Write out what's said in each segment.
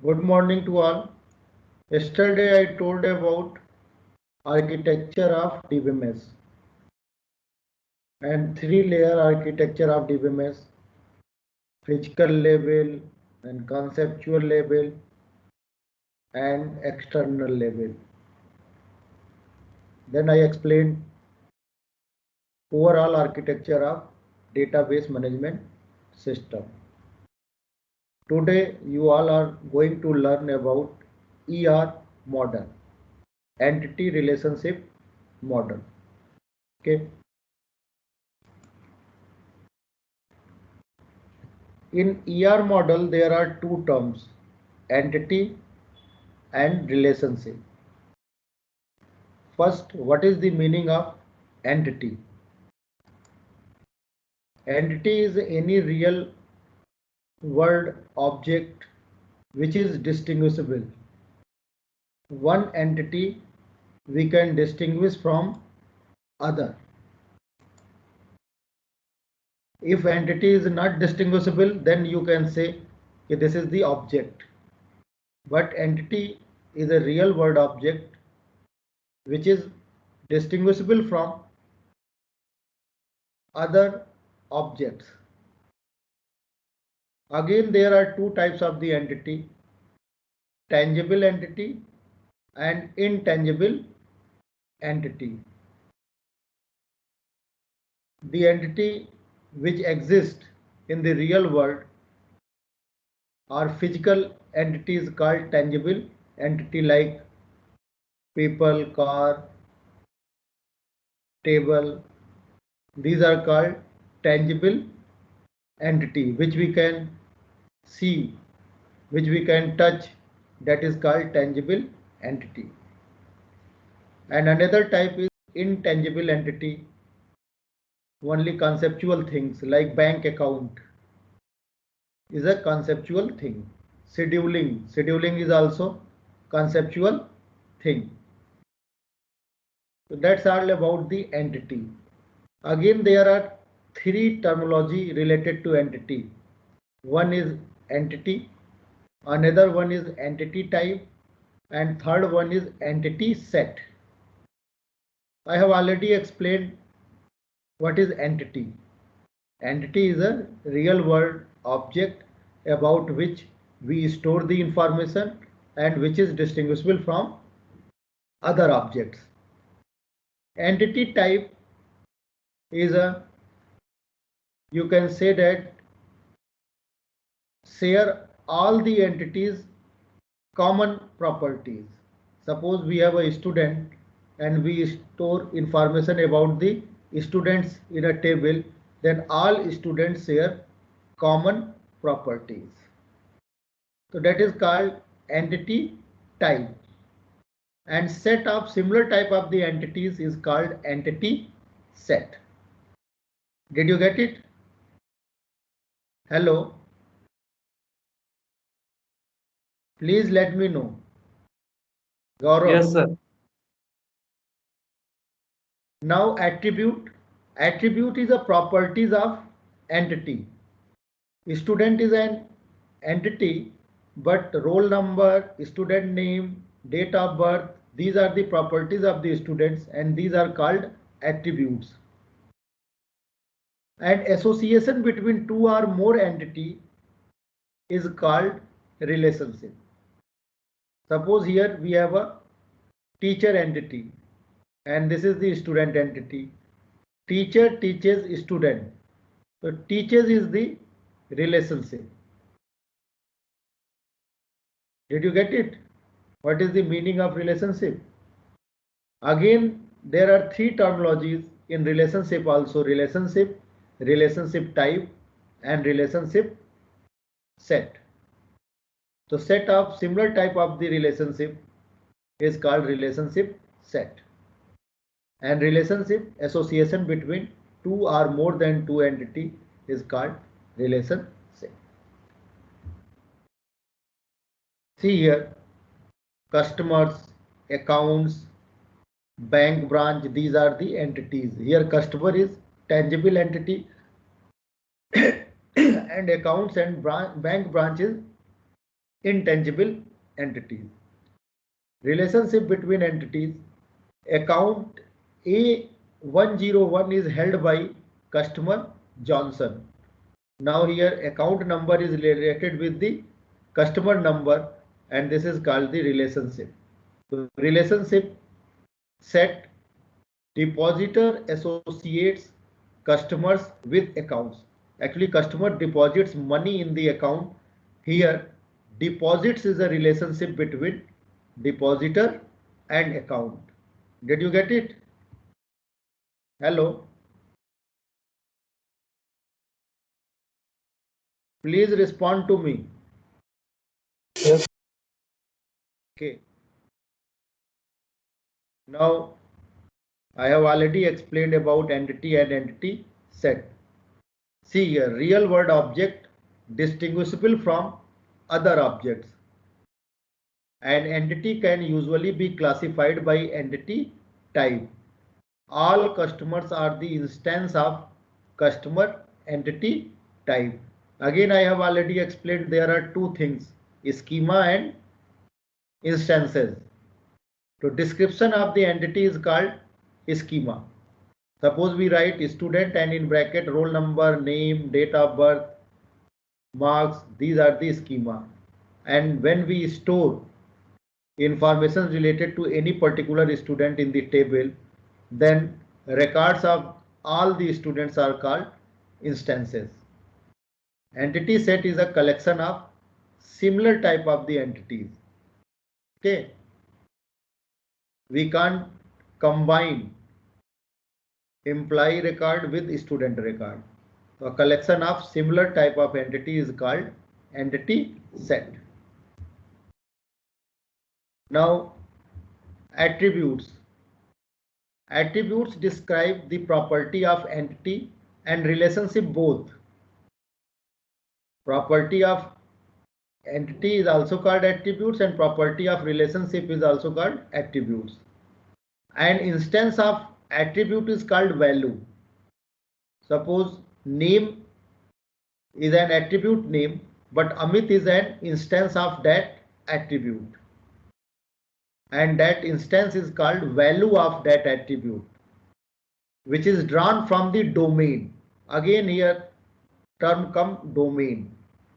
Good morning to all. Yesterday I told about architecture of DBMS and three-layer architecture of DBMS, physical level and conceptual level and external level. Then I explained overall architecture of database management system. Today you all are going to learn about ER model, entity relationship model. Okay. In ER model, there are two terms, entity and relationship. First, what is the meaning of entity? Entity is any real world object which is distinguishable. One entity we can distinguish from other. If entity is not distinguishable, then you can say that this is the object. But entity is a real world object which is distinguishable from other objects. Again, there are two types of the entity, tangible entity and intangible entity. The entity which exists in the real world are physical entities called tangible entity, like people, car, table. These are called tangible entity which we can see, which we can touch, that is called tangible entity. And another type is intangible entity, only conceptual things like bank account is a conceptual thing. Scheduling is also conceptual thing. So that's all about the entity. Again, there are three terminology related to entity. One is entity, another one is entity type, and third one is entity set. I have already explained what is entity. Entity is a real world object about which we store the information and which is distinguishable from other objects. Entity type is you can say that share all the entities common properties. Suppose we have a student and we store information about the students in a table, then all students share common properties. So that is called entity type. And set of similar type of the entities is called entity set. Did you get it? Hello? Please let me know. Gaurav. Yes, sir. Now attribute. Attribute is a properties of entity. Student is an entity, but roll number, student name, date of birth, these are the properties of the students and these are called attributes. And association between two or more entity is called relationship. Suppose here we have a teacher entity and this is the student entity. Teacher teaches student. So teaches is the relationship. Did you get it? What is the meaning of relationship? Again, there are three terminologies in relationship also: relationship, relationship type, and relationship set. So set of similar type of the relationship is called relationship set. And relationship association between two or more than two entity is called relationship. See here, customers, accounts, bank branch, these are the entities. Here customer is tangible entity and accounts and bank branch is intangible entities. Relationship between entities. Account A101 is held by customer Johnson. Now here account number is related with the customer number, and this is called the relationship. So relationship set: depositor associates customers with accounts. Actually, customer deposits money in the account. Here, deposits is a relationship between depositor and account. Did you get it? Hello? Please respond to me. Yes. Okay. Now, I have already explained about entity and entity set. See here, real world object distinguishable from other objects. An entity can usually be classified by entity type. All customers are the instance of customer entity type. Again, I have already explained there are two things, schema and instances. So description of the entity is called schema. Suppose we write student and in bracket roll number, name, date of birth, marks. These are the schema. And when we store information related to any particular student in the table, then records of all the students are called instances. Entity set is a collection of similar type of the entities. Okay. We can't combine employee record with student record. So a collection of similar type of entity is called entity set. Now, attributes. Attributes describe the property of entity and relationship both. Property of entity is also called attributes and property of relationship is also called attributes. An instance of attribute is called value. Suppose name is an attribute name, but Amit is an instance of that attribute. And that instance is called value of that attribute, which is drawn from the domain. Again here term come domain.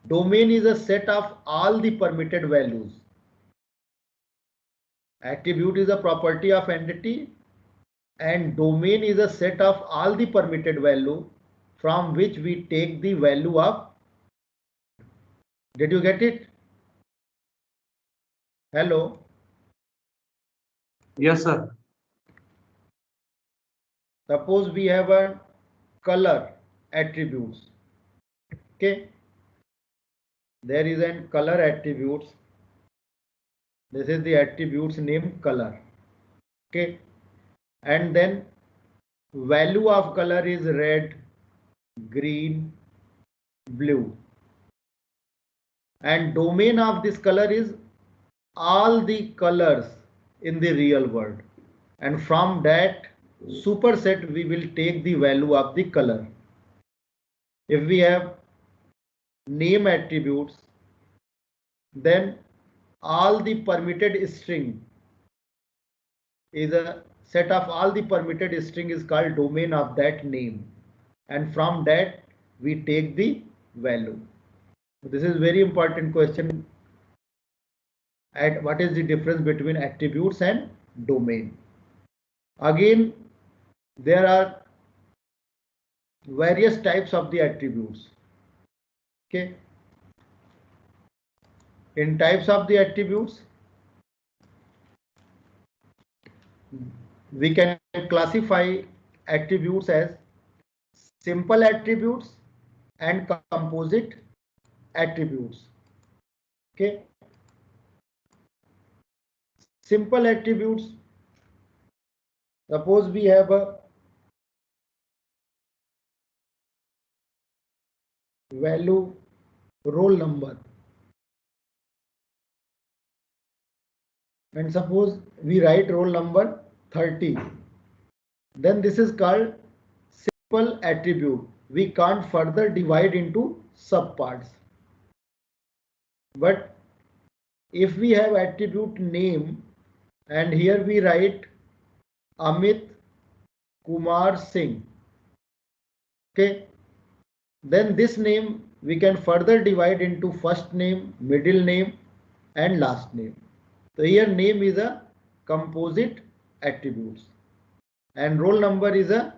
Domain is a set of all the permitted values. Attribute is a property of entity and domain is a set of all the permitted value from which we take the value of. Did you get it? Hello? Yes, sir. Suppose we have a color attributes. Okay. There is a color attributes. This is the attributes name color. Okay. And then value of color is red, green, blue. And domain of this color is all the colors in the real world. And from that superset we will take the value of the color. If we have name attributes, then all the permitted string is a set of all the permitted string is called domain of that name, and from that we take the value. This is very important question. At what is the difference between attributes and domain? Again, there are various types of the attributes. Okay. In types of the attributes, we can classify attributes as simple attributes and composite attributes. Okay. Simple attributes, suppose we have a value roll number, and suppose we write roll number 30, then this is called simple attribute. We can't further divide into subparts. But if we have attribute name and here we write Amit Kumar Singh, okay, then this name we can further divide into first name, middle name and last name. So here name is a composite attributes and roll number is a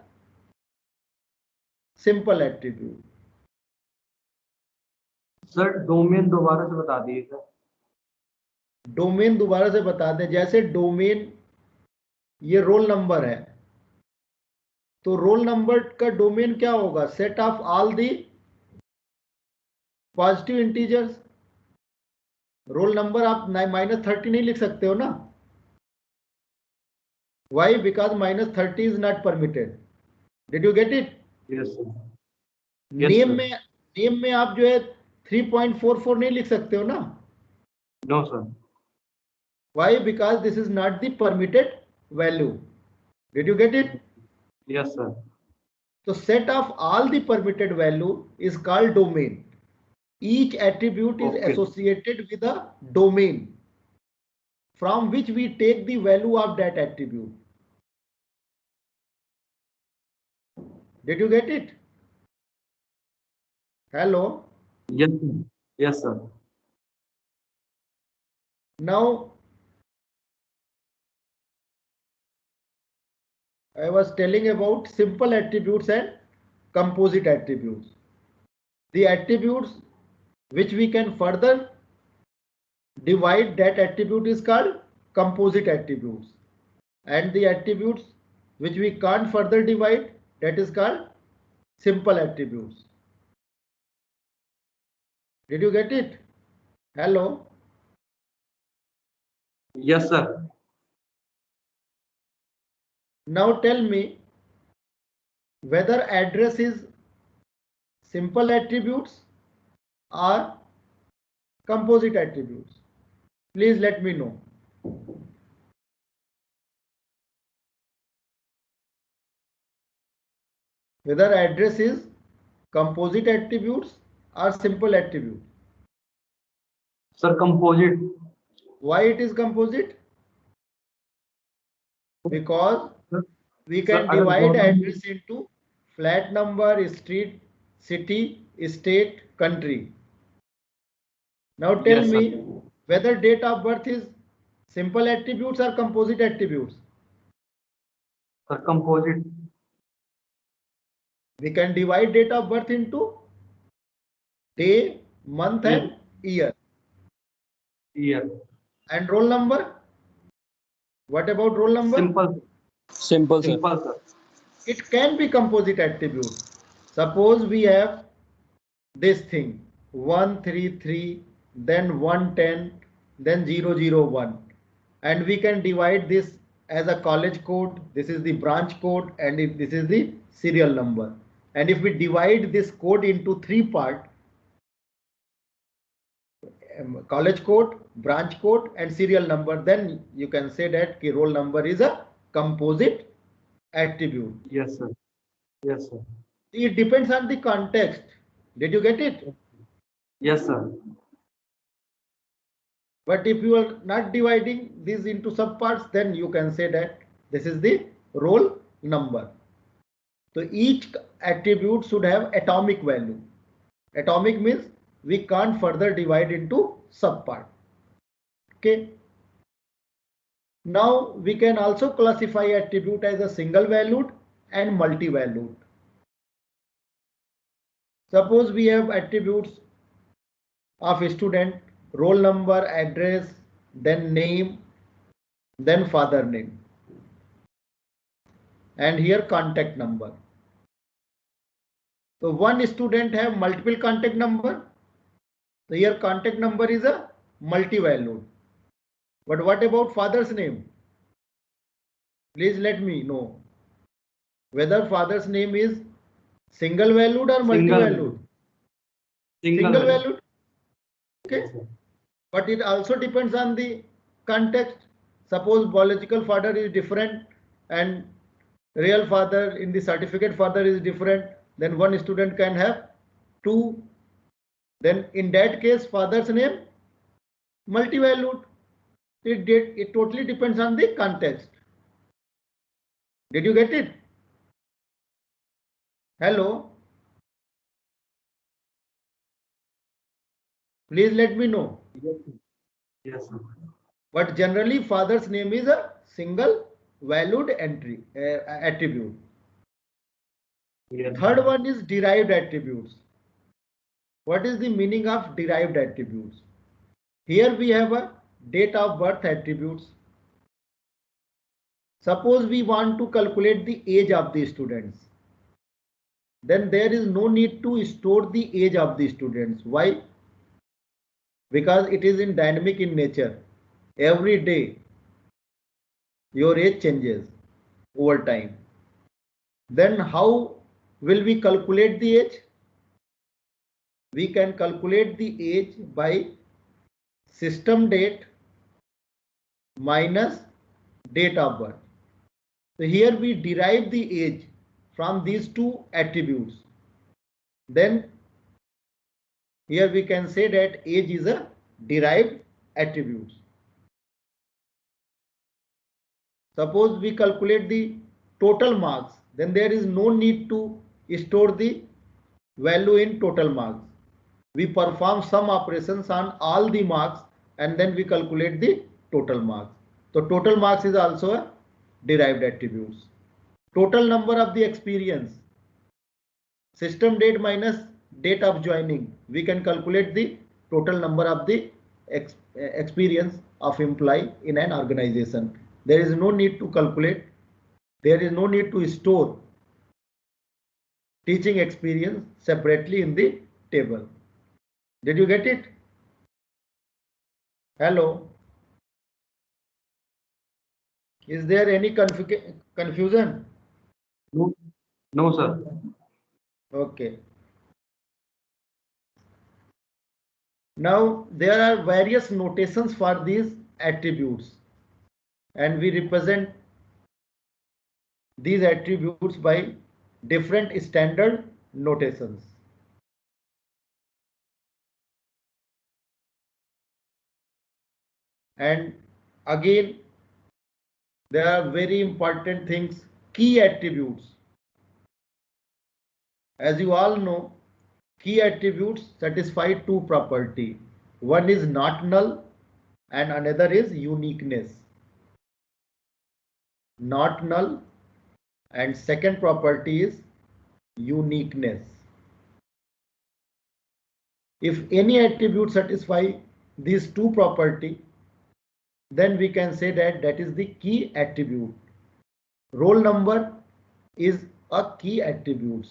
simple attribute. Sir domain दोबारा से बता दिए sir. Domain दोबारा से बता दें, जैसे domain ये रोल नंबर है तो रोल नंबर का डोमेन क्या होगा, set of all the positive integers. Roll number आप -30 नहीं लिख सकते हो ना, why, because -30 is not permitted. Did you get it? Yes sir. Name में आप जो है 3.44 नहीं लिख सकते हो ना। No sir. Why? Because this is not the permitted value. Did you get it? Yes sir. So set of all the permitted value is called domain. Each attribute is associated with a domain from which we take the value of that attribute. Did you get it? Hello? Yes sir. Yes sir. Now I was telling about simple attributes and composite attributes. The attributes which we can further divide, that attribute is called composite attributes, and the attributes which we can't further divide, that is called simple attributes. Did you get it? Hello? Yes sir. Now tell me whether address is simple attributes or composite attributes. Please let me know. Whether address is composite attributes or simple attribute. Sir, composite. Why it is composite? Because we can divide address into flat number, street, city, state, country. Now tell me whether date of birth is simple attributes or composite attributes. Sir, composite. We can divide date of birth into day, month and year. Year. And roll number? What about roll number? Simple. Simple, sir. Simple, sir. It can be composite attribute. Suppose we have this thing 133, then 110, then 001, and we can divide this as a college code. This is the branch code, and if this is the serial number. And if we divide this code into three parts, college code, branch code and serial number, then you can say that the roll number is a composite attribute. Yes sir. Yes sir. It depends on the context. Did you get it? Yes sir. But if you are not dividing these into subparts, then you can say that this is the roll number. So each attribute should have atomic value. Atomic means we can't further divide into subpart. Okay. Now we can also classify attribute as a single valued and multi-valued. Suppose we have attributes of a student, roll number, address, then name, then father name, and here contact number. So one student have multiple contact number. So here contact number is a multi-valued. But what about father's name? Please let me know whether father's name is single valued or multi-valued. Single valued. Okay. But it also depends on the context. Suppose biological father is different and real father in the certificate father is different, then one student can have two. Then in that case father's name multi-valued. It totally depends on the context. Did you get it? Hello? Please let me know. Yes, sir. Yes, sir. But generally father's name is a single valued attribute. Yes, Third sir. one is derived attributes. What is the meaning of derived attributes? Here we have a date of birth attributes. Suppose we want to calculate the age of the students. Then there is no need to store the age of the students. Why? Because it is in dynamic in nature. Every day your age changes over time. Then how will we calculate the age? We can calculate the age by system date minus date of birth. So here we derive the age from these two attributes. Then here we can say that age is a derived attribute. Suppose we calculate the total marks, then there is no need to store the value in total marks. We perform some operations on all the marks and then we calculate the total marks. So total marks is also a derived attributes. Total number of the experience, system date minus date of joining, we can calculate the total number of the experience of employee in an organization. There is no need to calculate, there is no need to store teaching experience separately in the table. Did you get it? Hello? Is there any confusion? No, no, sir. Okay. Now there are various notations for these attributes and we represent these attributes by different standard notations. And again, there are very important things, key attributes. As you all know, key attributes satisfy two properties. One is not null and another is uniqueness. Not null and second property is uniqueness. If any attribute satisfy these two properties, then we can say that that is the key attribute. Roll number is a key attribute.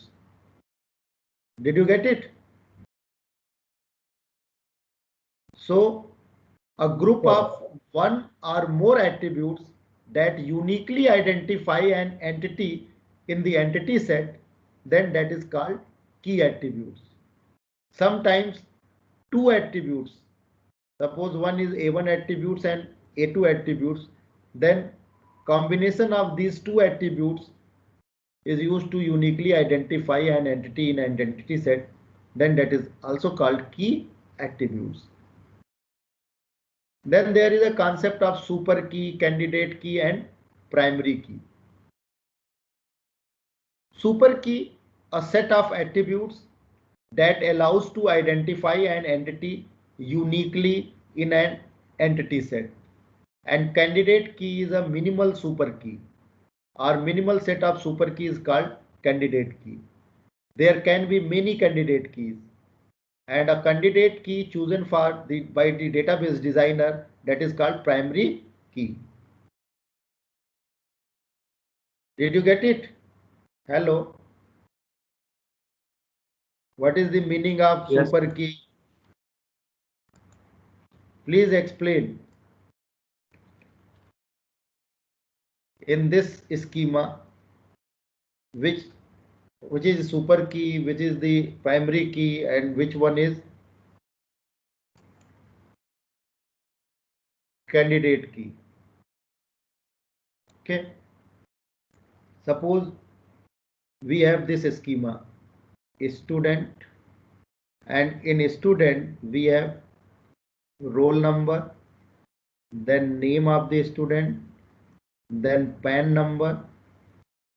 Did you get it? So a group of one or more attributes that uniquely identify an entity in the entity set, then that is called key attributes. Sometimes two attributes, suppose one is A1 attributes and A2 attributes, then combination of these two attributes is used to uniquely identify an entity in an entity set, then that is also called key attributes. Then there is a concept of super key, candidate key and primary key. Super key, a set of attributes that allows to identify an entity uniquely in an entity set. And candidate key is a minimal super key. Our minimal set of super key is called candidate key. There can be many candidate keys and a candidate key chosen by the database designer, that is called primary key. Did you get it? Hello? What is the meaning of Yes. super key? Please explain. In this schema, which is super key, which is the primary key, and which one is candidate key? Okay. Suppose we have this schema, a student, and in a student we have roll number, then name of the student, then PAN number,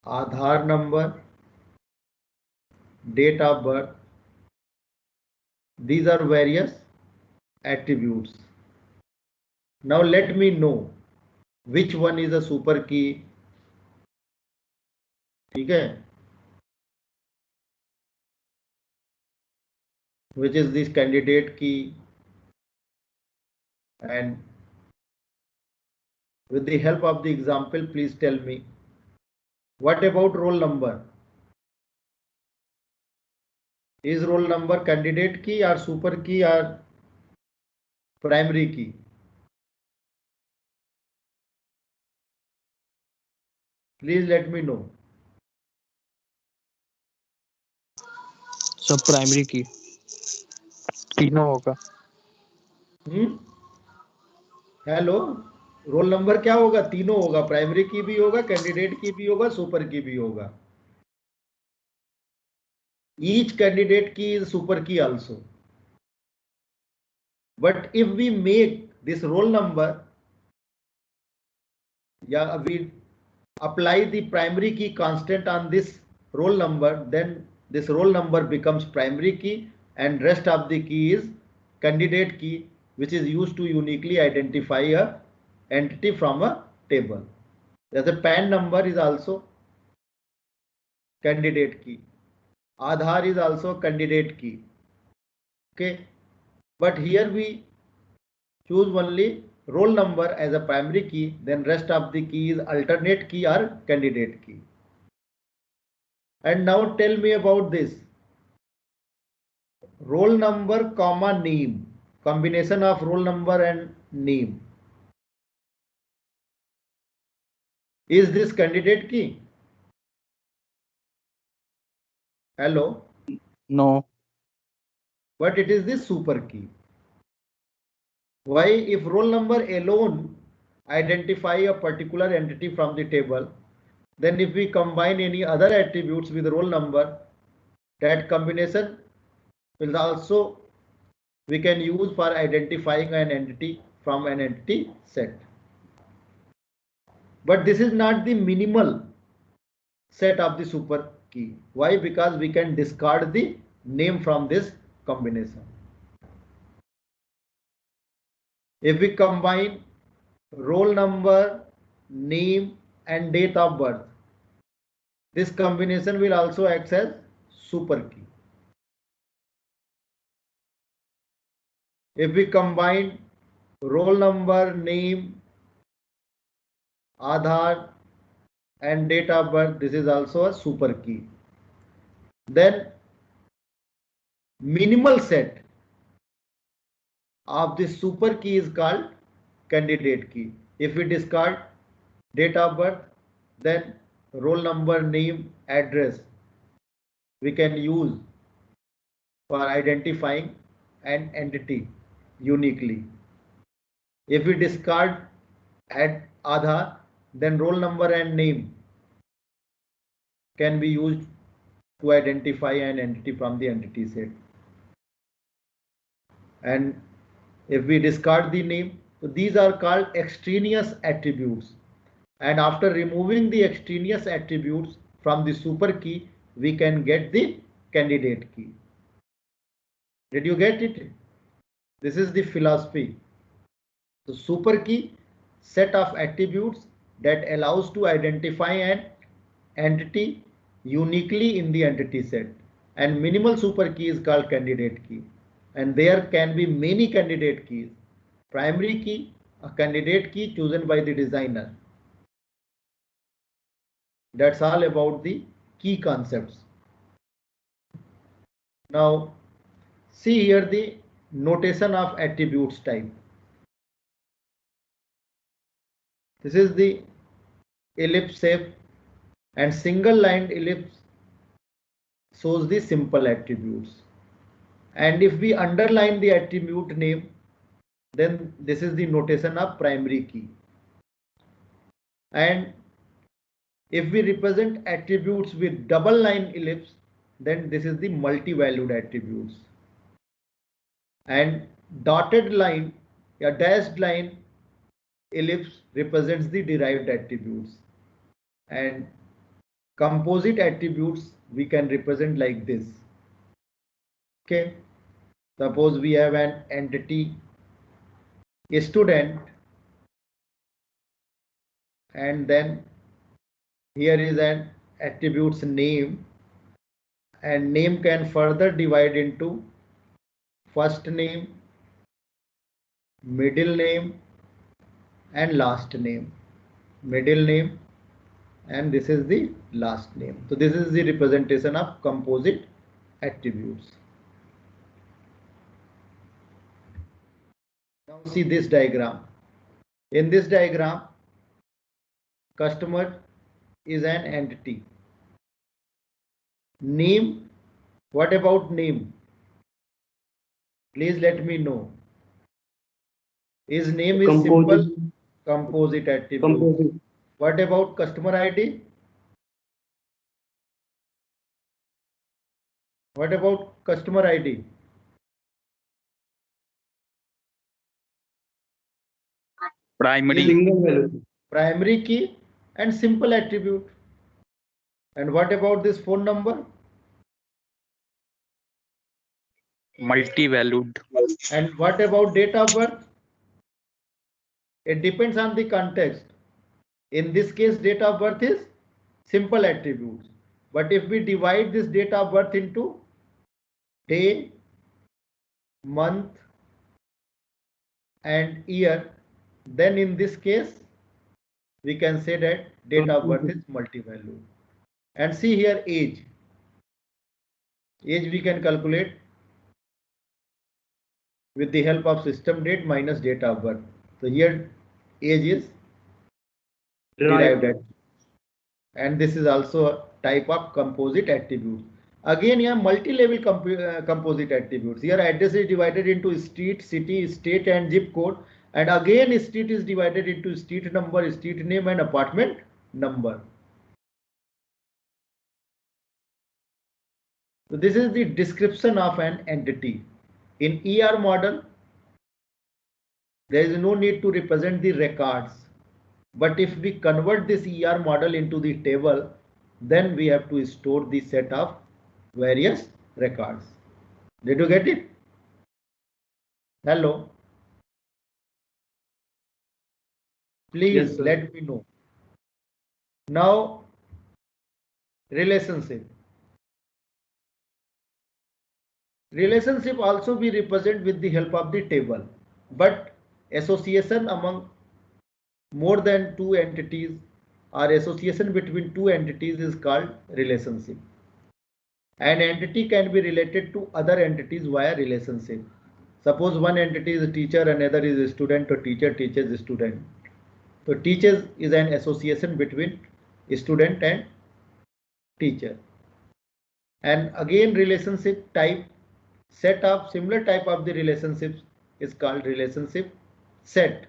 Aadhaar number, date of birth. These are various attributes. Now let me know which one is a super key. ठीक है, which is this candidate key, and with the help of the example, please tell me what about roll number? Is roll number candidate key or super key or primary key? Please let me know. सब primary की तीनों होगा। Hello, roll number क्या होगा? तीनों होगा, primary की भी होगा, कैंडिडेट की भी होगा, सुपर की भी होगा। Each candidate key is super key also. But if we make this roll number, yeah, we apply the primary key constant on this roll number, then this roll number becomes primary key and rest of the key is candidate key, which is used to uniquely identify a entity from a table. As a PAN number is also candidate key. Aadhaar is also candidate key. Okay, but here we choose only roll number as a primary key, then rest of the key is alternate key or candidate key. And now tell me about this roll number comma name, combination of roll number and name. Is this candidate key? Hello? No. But it is this super key. Why? If roll number alone identify a particular entity from the table, then if we combine any other attributes with roll number, that combination will also we can use for identifying an entity from an entity set. But this is not the minimal set of the super key. Why? Because we can discard the name from this combination. If we combine roll number, name and date of birth, this combination will also act as super key. If we combine roll number, name, Aadhaar and date of birth, this is also a super key. Then minimal set of the super key is called candidate key. If we discard date of birth, then roll number, name, address we can use for identifying an entity uniquely. If we discard Aadhaar, then roll number and name can be used to identify an entity from the entity set. And if we discard the name, so these are called extraneous attributes. And after removing the extraneous attributes from the super key, we can get the candidate key. Did you get it? This is the philosophy. The super key, set of attributes that allows to identify an entity uniquely in the entity set. And minimal super key is called candidate key. And there can be many candidate keys. Primary key, a candidate key chosen by the designer. That's all about the key concepts. Now, see here the notation of attributes type. This is the ellipse shape and single lined ellipse shows the simple attributes. And if we underline the attribute name, then this is the notation of primary key. And if we represent attributes with double line ellipse, then this is the multi-valued attributes. And dotted line A dashed line ellipse represents the derived attributes, and composite attributes we can represent like this. Okay, suppose we have an entity, a student, and then here is an attributes name, and name can further divide into first name, middle name, and last name. Middle name, and this is the last name. So this is the representation of composite attributes. Now see this diagram. In this diagram, customer is an entity. Name, what about name? Please let me know. His name is simple composite attribute. Composite. What about customer ID? What about customer ID? Primary. Single value. Primary key and simple attribute. And what about this phone number? Multi-valued. And what about date of birth? It depends on the context. In this case, date of birth is simple attributes. But if we divide this date of birth into day, month, and year, then in this case, we can say that date of birth is multi-value. And see here age. Age we can calculate with the help of system date minus date of birth. So here age is derived at, and this is also a type of composite attribute. Again, here multi-level composite attributes. Here address is divided into street, city, state, and zip code. And again, street is divided into street number, street name, and apartment number. So this is the description of an entity. In ER model, there is no need to represent the records. But if we convert this ER model into the table, then we have to store the set of various records. Did you get it? Hello? Please Yes, sir. let me know. Now, relationship. Relationship also we represent with the help of the table, but association among more than two entities or association between two entities is called relationship. An entity can be related to other entities via relationship. Suppose one entity is a teacher, another is a student, or teacher teaches a student. So teachers is an association between student and teacher. And again, relationship type, set of similar type of the relationships is called relationship set.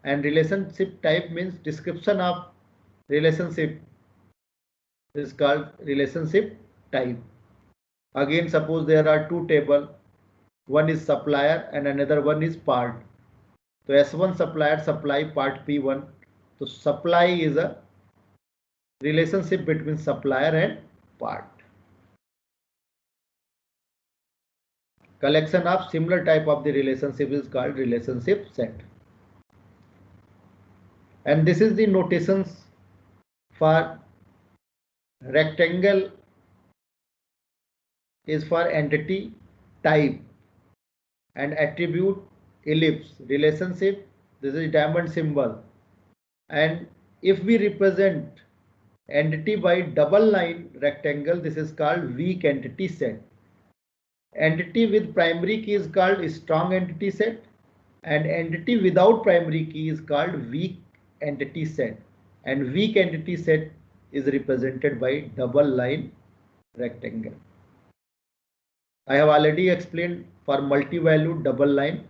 And relationship type means description of relationship is called relationship type. Again, suppose there are two tables, one is supplier and another one is part. So S1 supplier supply part P1. So supply is a relationship between supplier and part. Collection of similar type of the relationship is called relationship set. And this is the notations for rectangle is for entity type, and attribute ellipse relationship, this is diamond symbol. And if we represent entity by double line rectangle, this is called weak entity set. Entity with primary key is called strong entity set, and entity without primary key is called weak entity set. And weak entity set is represented by double line rectangle. I have already explained for multi-valued double line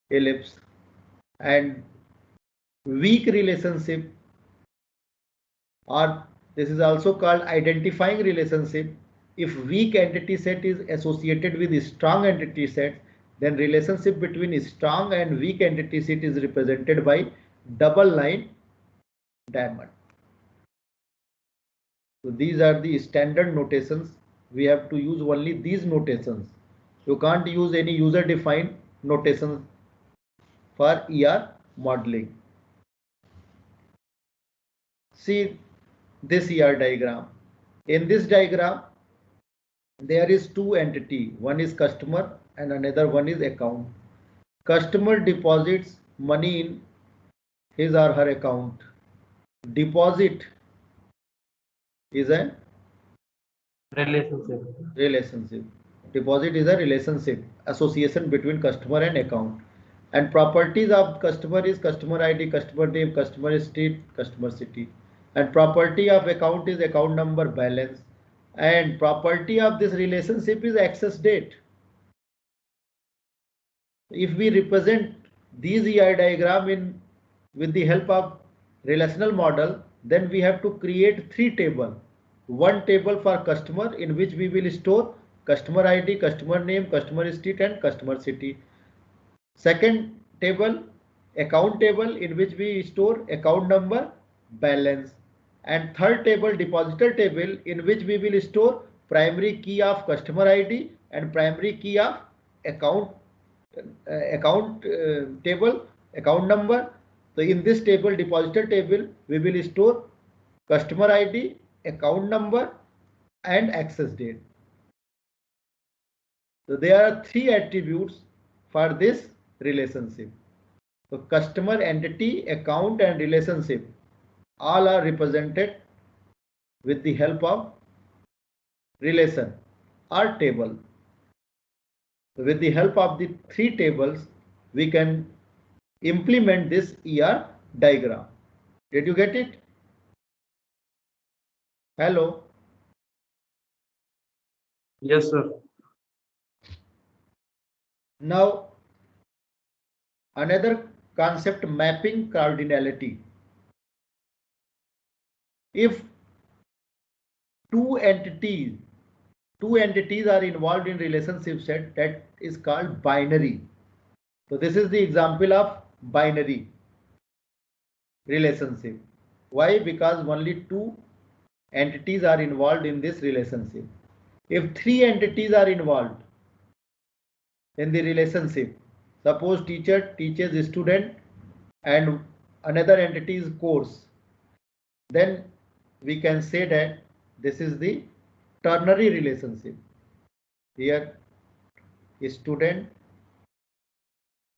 ellipse. And weak relationship, or this is also called identifying relationship. If weak entity set is associated with strong entity set, then relationship between strong and weak entity set is represented by double line diamond. So these are the standard notations. We have to use only these notations. You can't use any user defined notations for ER modeling. See this ER diagram. In this diagram, there is two entity. One is customer and another one is account. Customer deposits money in his or her account. Deposit is a relationship. Deposit is a relationship, association between customer and account. And properties of customer is customer ID, customer name, customer street, customer city. And property of account is account number, balance. And property of this relationship is access date. If we represent these ER diagram with the help of relational model, then we have to create three tables. One table for customer in which we will store customer ID, customer name, customer street and customer city. Second table, account table in which we store account number, balance. And third table, depositor table in which we will store primary key of customer ID and primary key of account table, account number. So in this table, depositor table, we will store customer ID, account number and access date. So there are three attributes for this relationship. So customer, entity, account and relationship all are represented with the help of relation or table. So with the help of the three tables, we can implement this ER diagram. Did you get it? Hello. Yes, sir. Now, another concept, mapping cardinality. If two entities are involved in relationship set, that is called binary. So this is the example of binary relationship. Why? Because only two entities are involved in this relationship. If three entities are involved in the relationship, suppose teacher teaches a student and another entity is course, then we can say that this is the ternary relationship. Here student,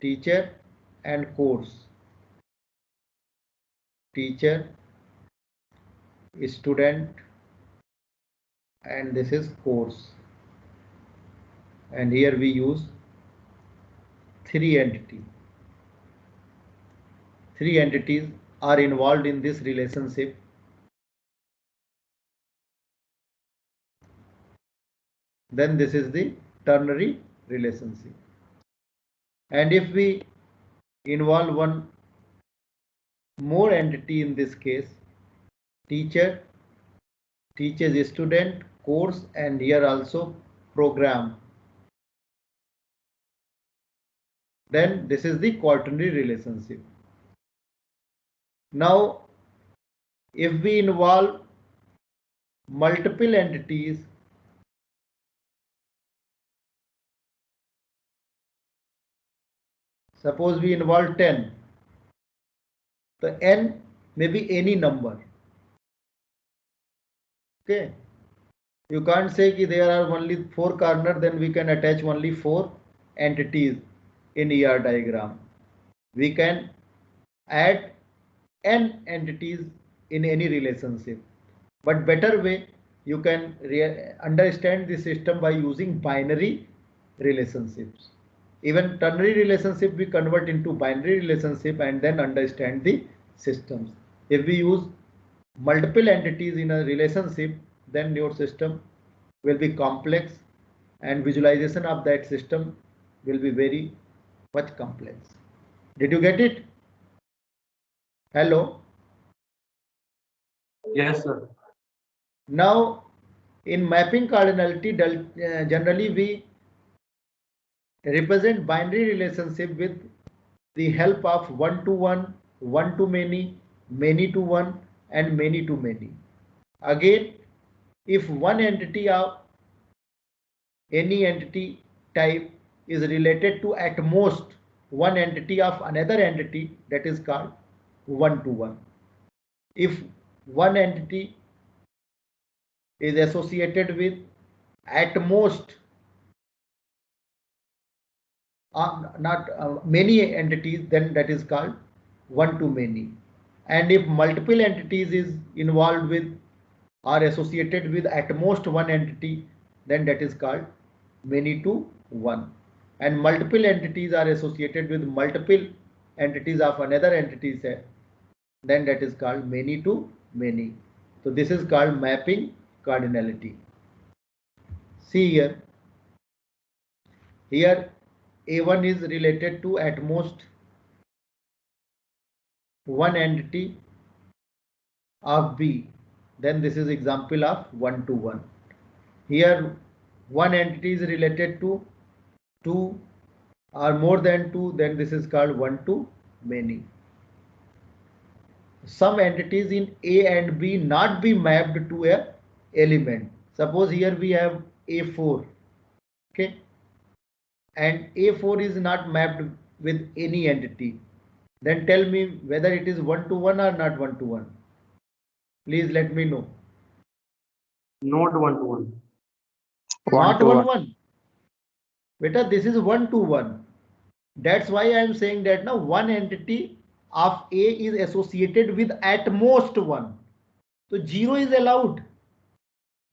teacher and course. Teacher, student and this is course. And here we use three entities. Three entities are involved in this relationship. Then this is the ternary relationship. And if we involve one more entity, in this case teacher teaches a student, course and here also program, then this is the quaternary relationship. Now if we involve multiple entities, suppose we involve 10, the n may be any number. Okay, you can't say that there are only 4 corners, then we can attach only 4 entities in ER diagram. We can add n entities in any relationship, but better way you can understand the system by using binary relationships. Even ternary relationship we convert into binary relationship and then understand the systems. If we use multiple entities in a relationship, then your system will be complex and visualization of that system will be very much complex. Did you get it? Hello? Yes, sir. Now in mapping cardinality, generally we represent binary relationship with the help of one to one, one to many to one, and many to many. Again, if one entity of any entity type is related to at most one entity of another entity, that is called one to one. If one entity is associated with at most not many entities, then that is called one to many. And if multiple entities is involved with or associated with at most one entity, then that is called many to one. And multiple entities are associated with multiple entities of another entity set, then that is called many to many. So this is called mapping cardinality. See here, here A1 is related to at most one entity of B, then this is example of one to one. Here one entity is related to two or more than two, then this is called one to many. Some entities in A and B not be mapped to a element. Suppose here we have A4, okay, and A4 is not mapped with any entity. Then tell me whether it is one to one or not one to one. Please let me know. Not one to one. Not one one. Beta, this is one to one. That's why I am saying that now one entity of A is associated with at most one. So zero is allowed.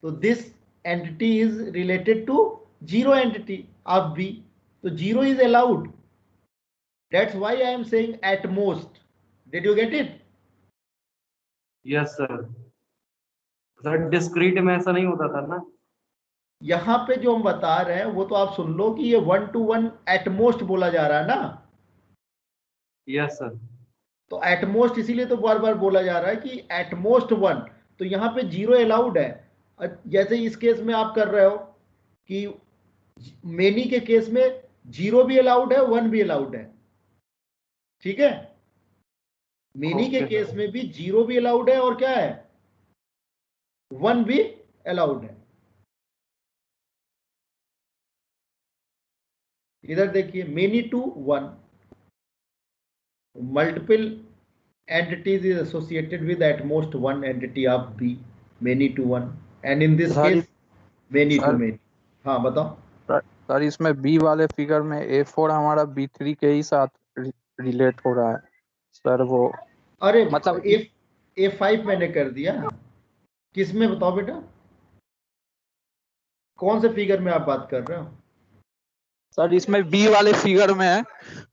So this entity is related to zero entity of B. So zero is allowed. That's why I am saying at most. Did you get it? Yes sir. Sir discrete में ऐसा नहीं होता था ना. यहाँ पे जो हम बता रहे हैं वो तो आप सुन लो कि ये one two one at most बोला जा रहा है ना. Yes sir. तो एट मोस्ट इसीलिए तो बार बार बोला जा रहा है कि एट मोस्ट वन. तो यहाँ पे जीरो अलाउड है. जैसे इस केस में आप कर रहे हो कि मेनी के केस में जीरो भी अलाउड है, वन भी अलाउड है. ठीक है. मेनी के केस में भी जीरो भी अलाउड है और क्या है, वन भी अलाउड है. इधर देखिए, many to one, multiple entities is associated with at most one entity of B, many to one, and in this case many to many. हाँ बताओ सर. इसमें B वाले फिगर में A4 हमारा B3 के ही साथ रिलेट हो रहा है सर. वो अरे मतलब A5 मैंने कर दिया. किस में बताओ बेटा, कौन से फिगर में आप बात कर रहे हो? सर इसमें B वाले फिगर में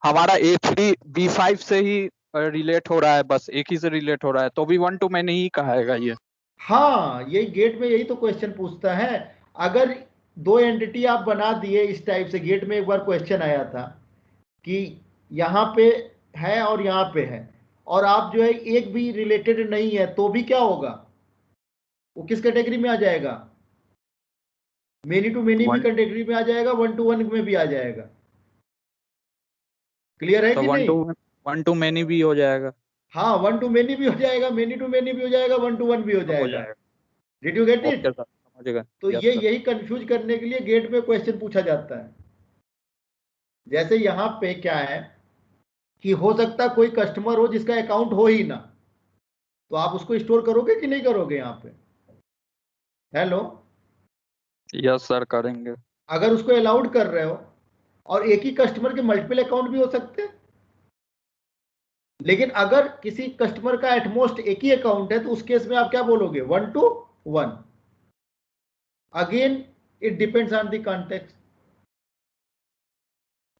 हमारा A3 B5 से ही रिलेट हो रहा है, बस एक ही से रिलेट हो रहा है, तो भी वन टू मैनी ही कहाएगा ये. हाँ, यही गेट में यही तो क्वेश्चन पूछता है. अगर दो एंटिटी आप बना दिए इस टाइप से, गेट में एक बार क्वेश्चन आया था कि यहाँ पे है और यहाँ पे है, और आप जो है एक भी रिलेटेड नहीं है, तो भी क्या होगा, वो किस कैटेगरी में आ जाएगा? मेनी टू मेनी भी कैटेगरी में आ जाएगा, वन टू वन में भी आ जाएगा. क्लियर है कि नहीं? वन टू मेनी भी हो जाएगा. हाँ, वन टू मेनी भी हो जाएगा, मेनी टू मेनी भी हो जाएगा, वन टू वन भी हो जाएगा. Did you get it? तो ये यही कंफ्यूज करने के लिए गेट में क्वेश्चन पूछा जाता है. जैसे यहाँ पे क्या है कि हो सकता कोई कस्टमर हो जिसका अकाउंट हो ही ना, तो आप उसको स्टोर करोगे कि नहीं करोगे? यहाँ पे हेलो, यस सर करेंगे. अगर उसको अलाउड कर रहे हो, और एक ही कस्टमर के मल्टीपल अकाउंट भी हो सकते हैं, लेकिन अगर किसी कस्टमर का एटमोस्ट एक ही अकाउंट है, तो उस केस में आप क्या बोलोगे? One two one. Again it depends on the context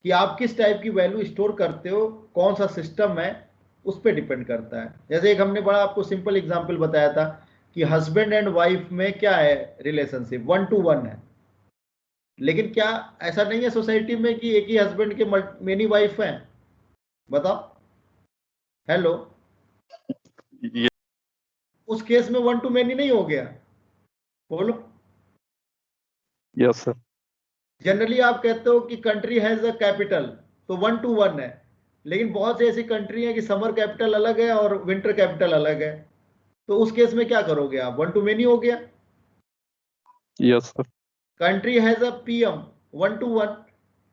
कि आप किस टाइप की वैल्यू स्टोर करते हो, कौन सा सिस्टम है, उस पर डिपेंड करता है. जैसे एक हमने बड़ा आपको सिंपल एग्जांपल बताया था कि हस्बैंड एंड वाइफ में क्या है रिलेशनशिप, वन टू वन है. लेकिन क्या ऐसा नहीं है सोसाइटी में कि एक ही हस्बैंड के मेनी वाइफ हैं? बताओ. हेलो, उस केस में वन टू मेनी नहीं हो गया? बोलो. Yes sir. जनरली आप कहते हो कि कंट्री हैज अ कैपिटल, तो 1 to 1 है, लेकिन बहुत सी ऐसी कंट्री है कि समर कैपिटल अलग है और विंटर कैपिटल अलग है, तो उस केस में क्या करोगे आप? 1 to many हो गया। Yes sir. Country has a PM, 1 to 1,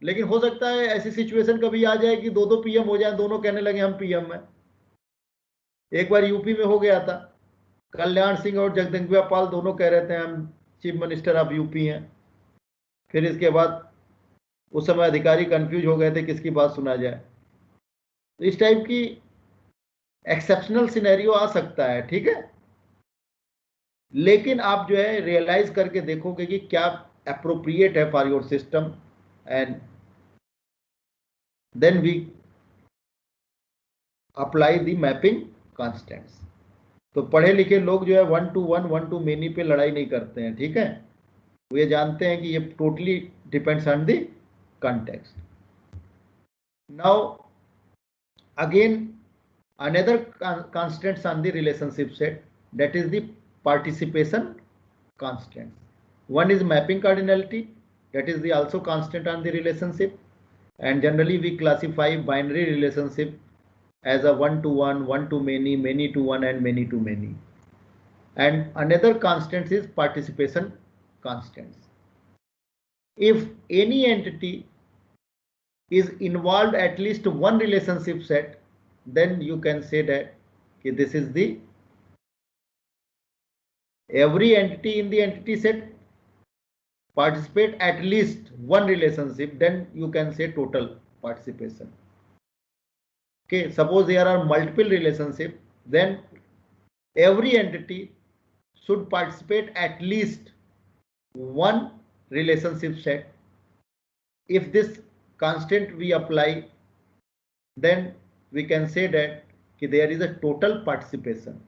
लेकिन हो सकता है ऐसी सिचुएशन कभी आ जाए कि दो पीएम हो जाए, दोनों कहने लगे हम पीएम है। एक बार यूपी में हो गया था, कल्याण सिंह और जगदम्बिका पाल दोनों कह रहे थे हम चीफ मिनिस्टर ऑफ यूपी हैं। फिर इसके बाद उस समय अधिकारी कंफ्यूज हो गए थे किसकी बात सुना जाए। तो इस टाइप की एक्सेप्शनल सिनेरियो आ सकता है, ठीक है, लेकिन आप जो है रियलाइज करके देखोगे कि क्या अप्रोप्रिएट है for your system, and then we apply the mapping constants. तो पढ़े लिखे लोग जो है 1 to 1 1 to many पे लड़ाई नहीं करते हैं, ठीक है, वो ये जानते हैं कि ये totally depends on the context. Now again another constants on the relationship set, that is the participation constants. One is mapping cardinality, that is the also constant on the relationship, and generally we classify binary relationship as a 1 to 1, 1 to many, many to 1 and many to many. And another constant is participation constants. If any entity is involved at least one relationship set, then you can say that this is the every entity in the entity set participate at least one relationship, then you can say total participation. Okay, suppose there are multiple relationships, then every entity should participate at least one relationship set. If this constant we apply, then we can say that there is a total participation.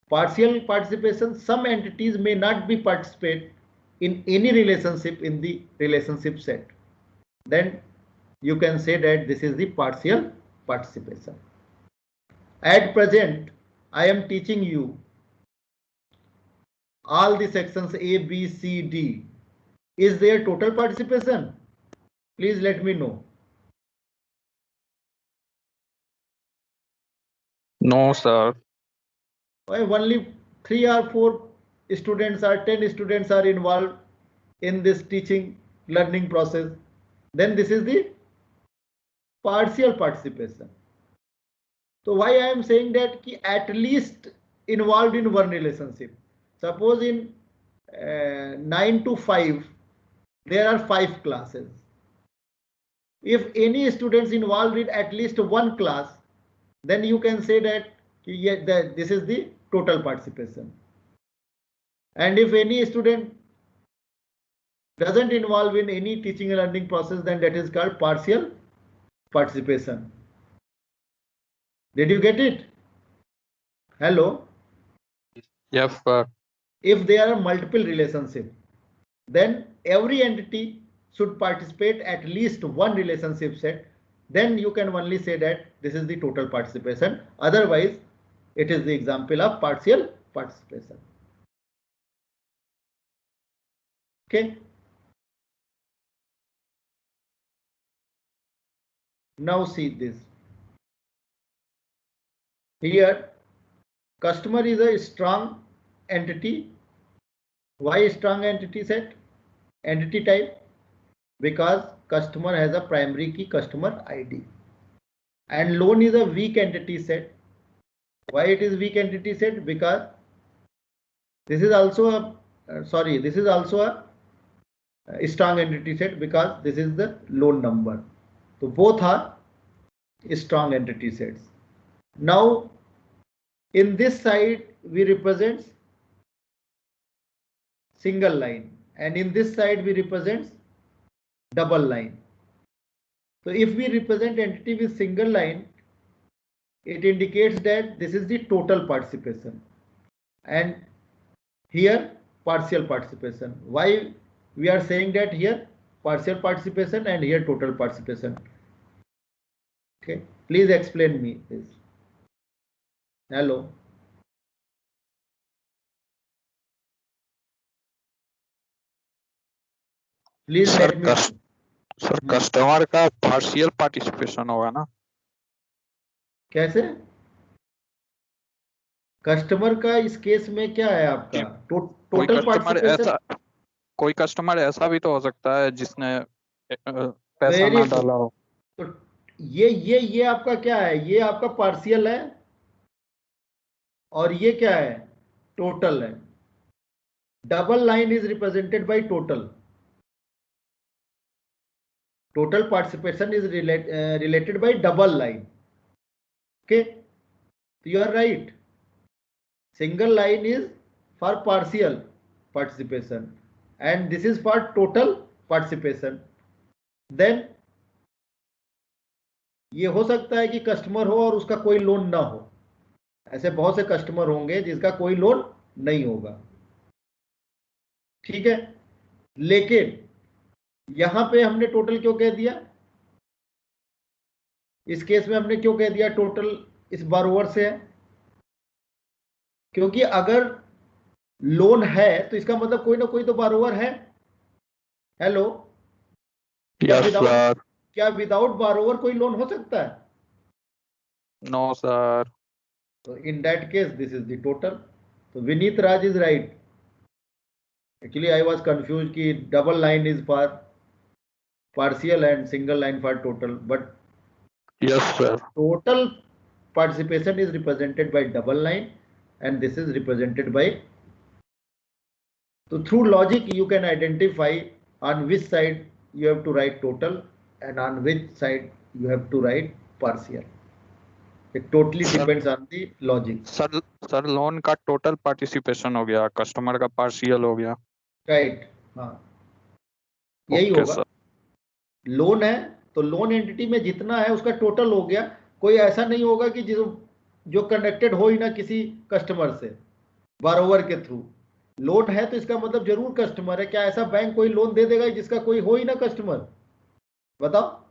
Partial participation, some entities may not be participate in any relationship in the relationship set, then you can say that this is the partial participation. At present I am teaching you all the sections A, B, C, D. Is there total participation? Please let me know. No sir. Only 3 or 4 students or 10 students are involved in this teaching learning process, then this is the partial participation. So why I am saying that at least involved in one relationship. Suppose in 9 to 5 there are 5 classes. If any students involved in at least one class, then you can say that this is the total participation. And if any student doesn't involve in any teaching and learning process, then that is called partial participation. Did you get it? Hello? Yes sir. If there are multiple relationships, then every entity should participate at least one relationship set, then you can only say that this is the total participation. Otherwise it is the example of partial participation. Okay, now see this. Here customer is a strong entity. Why strong entity set, entity type? Because customer has a primary key, customer ID. And loan is a weak entity set. Why it is weak entity set? Because this is also a this is also a strong entity set, because this is the loan number. So both are strong entity sets. Now in this side we represent single line, and in this side we represent double line. So if we represent entity with single line, it indicates that this is the total participation, and here partial participation. Why we are saying that here partial participation and here total participation? Okay, please explain me this. Hello. Please sir let me. Sir customer का partial participation होगा ना? कैसे? Customer का इस case में क्या है आपका? कोई टोटल कस्टमर पार्टिसिपेशन। ऐसा कोई कस्टमर ऐसा भी तो हो सकता है जिसने पैसा वेरी ना गुड। डाला हो। तो ये आपका क्या है? ये आपका पार्शियल है और ये क्या है? टोटल है। Double line is represented by total. Total participation is related by double line. Okay, so you are right. Single line is for partial participation and this is for total participation. Then ये हो सकता है कि customer हो और उसका कोई loan ना हो। ऐसे बहुत से कस्टमर होंगे जिसका कोई लोन नहीं होगा, ठीक है। लेकिन यहां पे हमने टोटल क्यों कह दिया? इस केस में हमने क्यों कह दिया टोटल इस बारोवर से है? क्योंकि अगर लोन है तो इसका मतलब कोई ना कोई तो बारोवर है। हेलो, क्या यस विदाउट सर। क्या विदाउट बारोवर कोई लोन हो सकता है? No sir. तो in that case this is the total. तो Vineet Raj is right. Actually I was confuse कि double line is for partial and single line for total, but yes sir. total participation is represented by double line and this is represented by. So through logic you can identify on which side you have to write total and on which side you have to write partial. It totally depends on the logic. Sir loan का total participation हो गया, customer का partial हो गया। Right, हाँ यही okay होगा। Sir. Loan है तो लोन एंटिटी में जितना है उसका टोटल हो गया। कोई ऐसा नहीं होगा कि जो कनेक्टेड हो ही ना किसी कस्टमर से बारोवर के थ्रू। लोन है तो इसका मतलब जरूर कस्टमर है। क्या ऐसा बैंक कोई लोन दे देगा जिसका कोई हो ही ना कस्टमर? बताओ।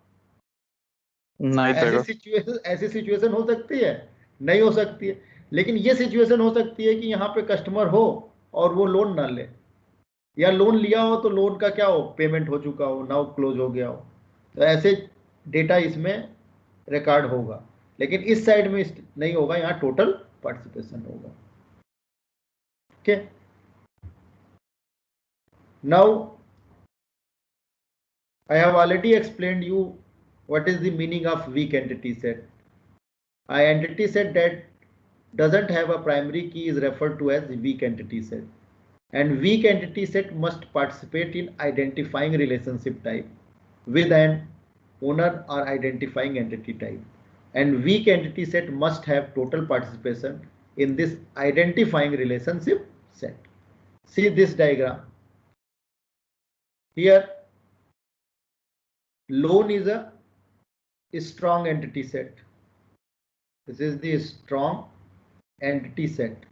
नहीं देगा। ऐसी सिचुएशन हो सकती है? नहीं हो सकती है। लेकिन ये सिचुएशन हो सकती है कि यहाँ पे कस्टमर हो और वो लोन ना ले, या लोन लिया हो तो लोन का क्या हो, पेमेंट हो चुका हो, नाउ क्लोज हो गया हो। तो ऐसे डेटा इसमें रिकॉर्ड होगा। लेकिन इस साइड में नहीं होगा, यहाँ टोटल पार्टिसिपेशन होगा। Okay, now I have already explained you what is the meaning of weak entity set. A entity set that doesn't have a primary key is referred to as weak entity set. And weak entity set must participate in identifying relationship type with an owner or identifying entity type. And weak entity set must have total participation in this identifying relationship set. See this diagram. Here, loan is a strong entity set. This is the strong entity set.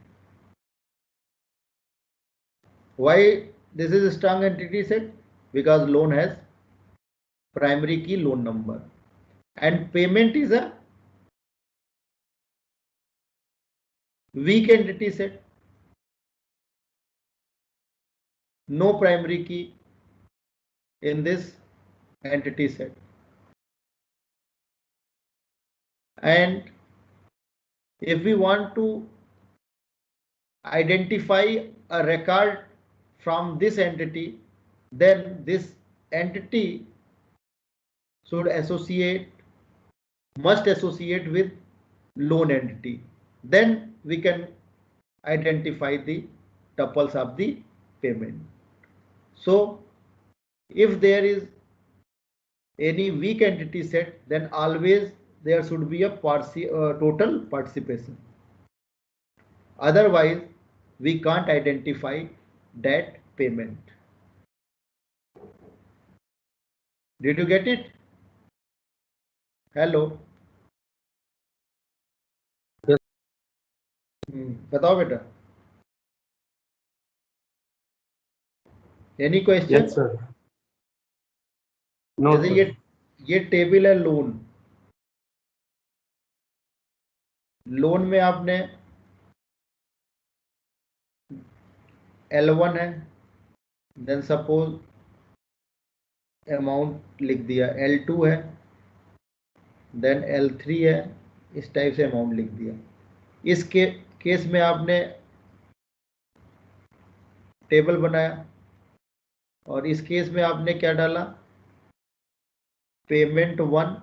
Why this is a strong entity set? Because loan has primary key loan number, and payment is a weak entity set. No primary key in this entity set. And if we want to identify a record from this entity, then this entity must associate with loan entity. Then we can identify the tuples of the payment. So if there is any weak entity set, then always there should be a total participation. Otherwise, we can't identify that payment. Did you get it? Hello. Yes. बताओ बेटा। Any question? Yes, sir. No, जैसे sir. ये table है loan. Loan में आपने L1 है, then suppose amount लिख दिया, L2 है, देन L3 है, इस टाइप से अमाउंट लिख दिया। इस केस में आपने टेबल बनाया और इस केस में आपने क्या डाला, पेमेंट 1,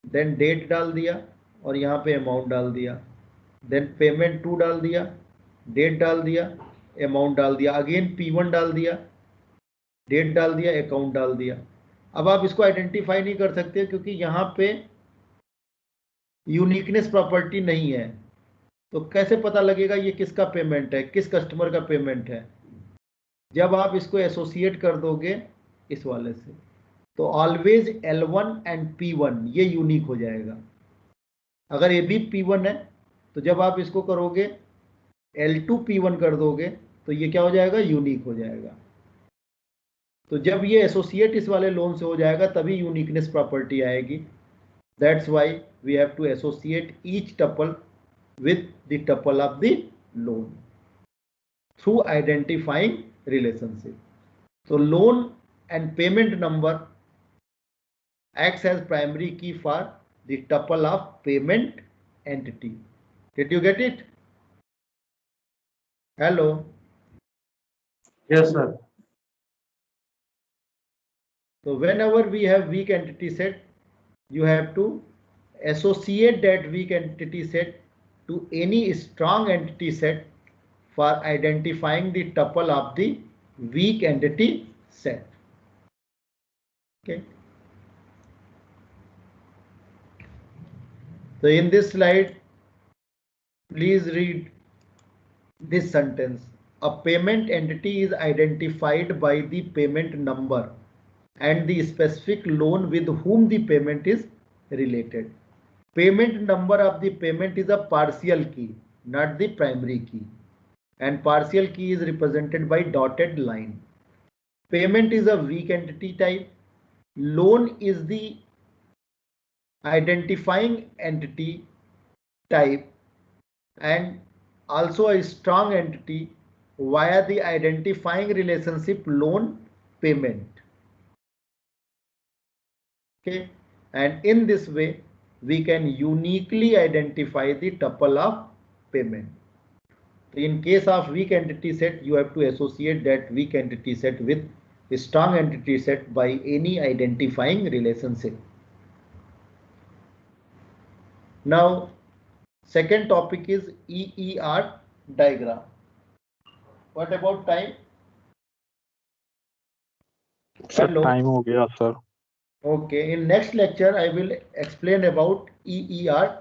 देन डेट डाल दिया और यहाँ पे अमाउंट डाल दिया, देन पेमेंट 2 डाल दिया, डेट डाल दिया, अमाउंट डाल दिया, अगेन P1 डाल दिया, डेट डाल दिया, अकाउंट डाल दिया। अब आप इसको आइडेंटिफाई नहीं कर सकते क्योंकि यहाँ पे यूनिकनेस प्रॉपर्टी नहीं है। तो कैसे पता लगेगा ये किसका पेमेंट है, किस कस्टमर का पेमेंट है? जब आप इसको एसोसिएट कर दोगे इस वाले से, तो ऑलवेज L1 एंड P1 ये यूनिक हो जाएगा। अगर ये भी P1 है तो जब आप इसको करोगे L2 P1 कर दोगे तो ये क्या हो जाएगा, यूनिक हो जाएगा। तो जब ये एसोसिएट इस वाले लोन से हो जाएगा तभी यूनिकनेस प्रॉपर्टी आएगी। That's why we have to associate each tuple with the tuple of the loan through identifying relationship. So loan and payment number acts as primary key for the tuple of payment entity. Did you get it? Hello. Yes, sir. So whenever we have weak entity set, you have to associate that weak entity set to any strong entity set for identifying the tuple of the weak entity set. Okay. So in this slide, please read this sentence. A payment entity is identified by the payment number and the specific loan with whom the payment is related. Payment number of the payment is a partial key, not the primary key. And partial key is represented by dotted line. Payment is a weak entity type. Loan is the identifying entity type and also a strong entity via the identifying relationship loan payment. Okay, and in this way we can uniquely identify the tuple of payment. In case of weak entity set, you have to associate that weak entity set with a strong entity set by any identifying relationship. Now second topic is EER diagram. What about time? Sir Hello. Time हो गया sir. Okay, in next lecture I will explain about EER